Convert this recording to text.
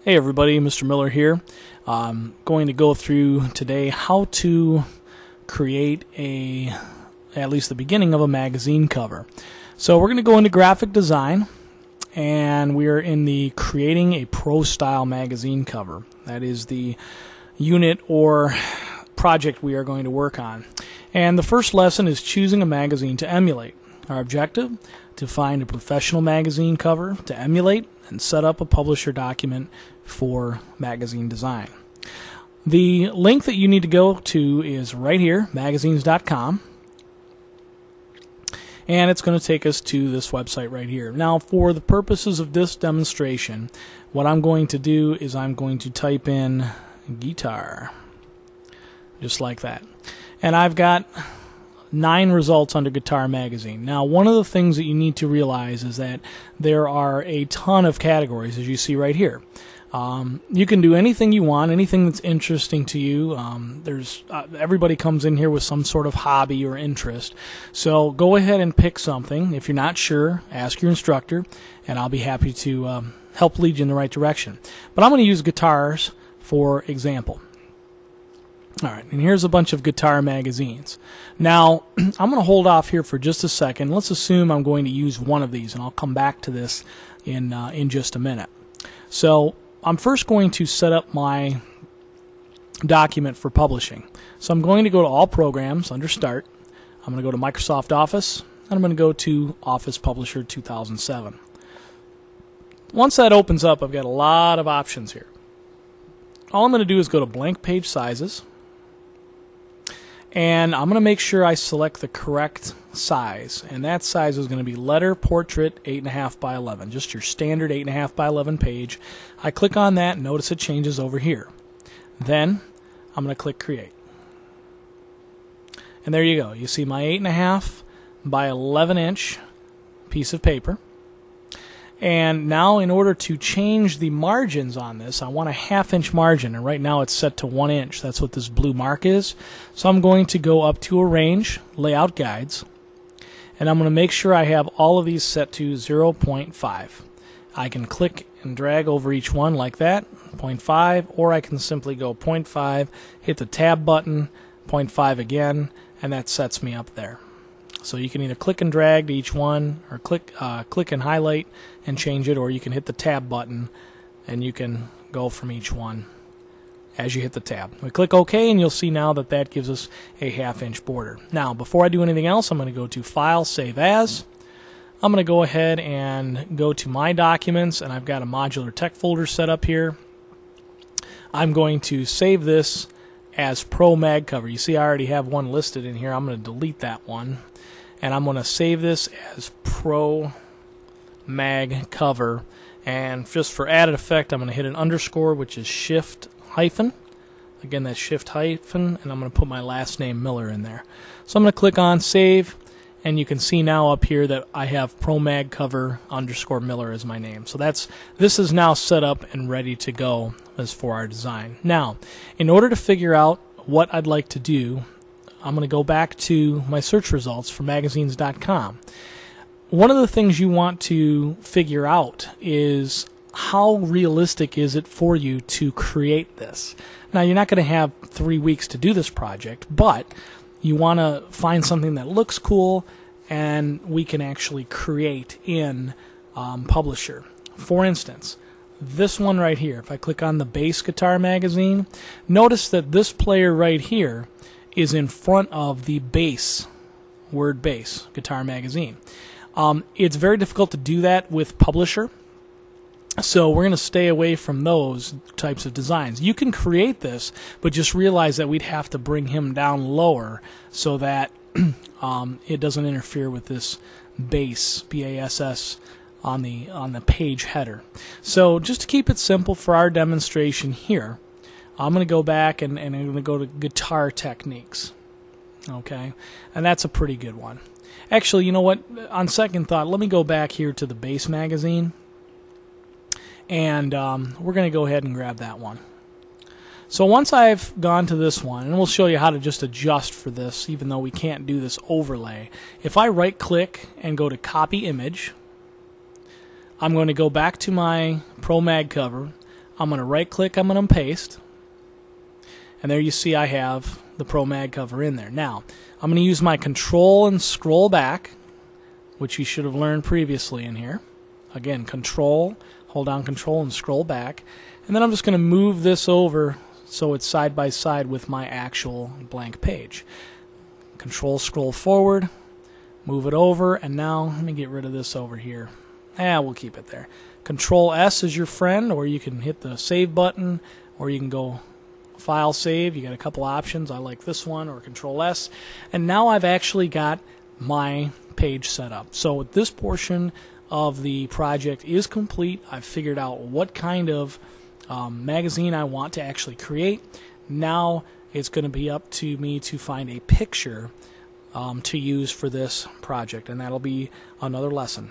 Hey everybody, Mr. Miller here. I'm going to go through today how to create at least the beginning of a magazine cover. So we're going to go into graphic design, and we are in the creating a pro style magazine cover. That is the unit or project we are going to work on. And the first lesson is choosing a magazine to emulate. Our objective, to find a professional magazine cover to emulate and set up a publisher document for magazine design. The link that you need to go to is right here, magazines.com, and it's going to take us to this website right here. Now, for the purposes of this demonstration, what I'm going to do is I'm going to type in guitar, just like that, and I've got 9 results under Guitar Magazine. Now, one of the things that you need to realize is that there are a ton of categories, as you see right here. You can do anything you want, anything that's interesting to you. Everybody comes in here with some sort of hobby or interest. So go ahead and pick something. If you're not sure, ask your instructor, and I'll be happy to help lead you in the right direction. But I'm going to use guitars for example. All right, and here's a bunch of guitar magazines. Now, I'm going to hold off here for just a second. Let's assume I'm going to use one of these, and I'll come back to this in just a minute. So I'm first going to set up my document for publishing. So I'm going to go to All Programs under Start. I'm going to go to Microsoft Office, and I'm going to go to Office Publisher 2007. Once that opens up, I've got a lot of options here. All I'm going to do is go to Blank Page Sizes, and I'm going to make sure I select the correct size, and that size is going to be Letter Portrait 8.5 by 11, just your standard 8.5 by 11 page. I click on that, and notice it changes over here. Then I'm going to click Create, and there you go. You see my 8.5 by 11 inch piece of paper. And now, in order to change the margins on this, I want a 1/2 inch margin, and right now it's set to 1 inch. That's what this blue mark is. So I'm going to go up to Arrange, Layout Guides, and I'm going to make sure I have all of these set to 0.5. I can click and drag over each one like that, 0.5, or I can simply go 0.5, hit the Tab button, 0.5 again, and that sets me up there. So you can either click and drag to each one, or click and highlight and change it, or you can hit the Tab button and you can go from each one as you hit the tab. We click OK, and you'll see now that that gives us a 1/2 inch border. Now, before I do anything else, I'm going to go to File, Save As. I'm going to go ahead and go to My Documents, and I've got a modular tech folder set up here. I'm going to save this as Pro Mag Cover. You see I already have one listed in here. I'm going to delete that one, and I'm going to save this as Pro Mag Cover, and just for added effect I'm going to hit an underscore, which is Shift hyphen. Again, that's Shift hyphen, and I'm going to put my last name Miller in there. So I'm going to click on Save, and you can see now up here that I have Pro Mag Cover underscore Miller as my name. So this is now set up and ready to go as for our design. Now, in order to figure out what I'd like to do, I'm going to go back to my search results for magazines.com. One of the things you want to figure out is how realistic is it for you to create this. Now, you're not going to have 3 weeks to do this project, but you want to find something that looks cool and we can actually create in Publisher. For instance, this one right here, if I click on the Bass Guitar Magazine, notice that this player right here is in front of the bass, word bass, Guitar Magazine. It's very difficult to do that with Publisher, so we're going to stay away from those types of designs. You can create this, but just realize that we'd have to bring him down lower so that it doesn't interfere with this bass, B-A-S-S, on the page header. So just to keep it simple for our demonstration here, I'm going to go back and I'm going to go to Guitar Techniques. Okay, and that's a pretty good one. Actually, you know what? On second thought, let me go back here to the Bass Magazine, and we're going to go ahead and grab that one. So once I've gone to this one, and we'll show you how to just adjust for this, even though we can't do this overlay. If I right-click and go to Copy Image, I'm going to go back to my Pro Mag cover. I'm going to right click, I'm going to paste, and there you see I have the Pro Mag cover in there. Now I'm going to use my control and scroll back, which you should have learned previously in here. Again, control, hold down control and scroll back, and then I'm just going to move this over so it's side by side with my actual blank page. Control, scroll forward, move it over, and now let me get rid of this over here. We'll keep it there. Control S is your friend, or you can hit the save button, or you can go file save. You got a couple options. I like this one, or Control S. And now I've actually got my page set up. So this portion of the project is complete. I've figured out what kind of magazine I want to actually create. Now it's going to be up to me to find a picture to use for this project, and that'll be another lesson.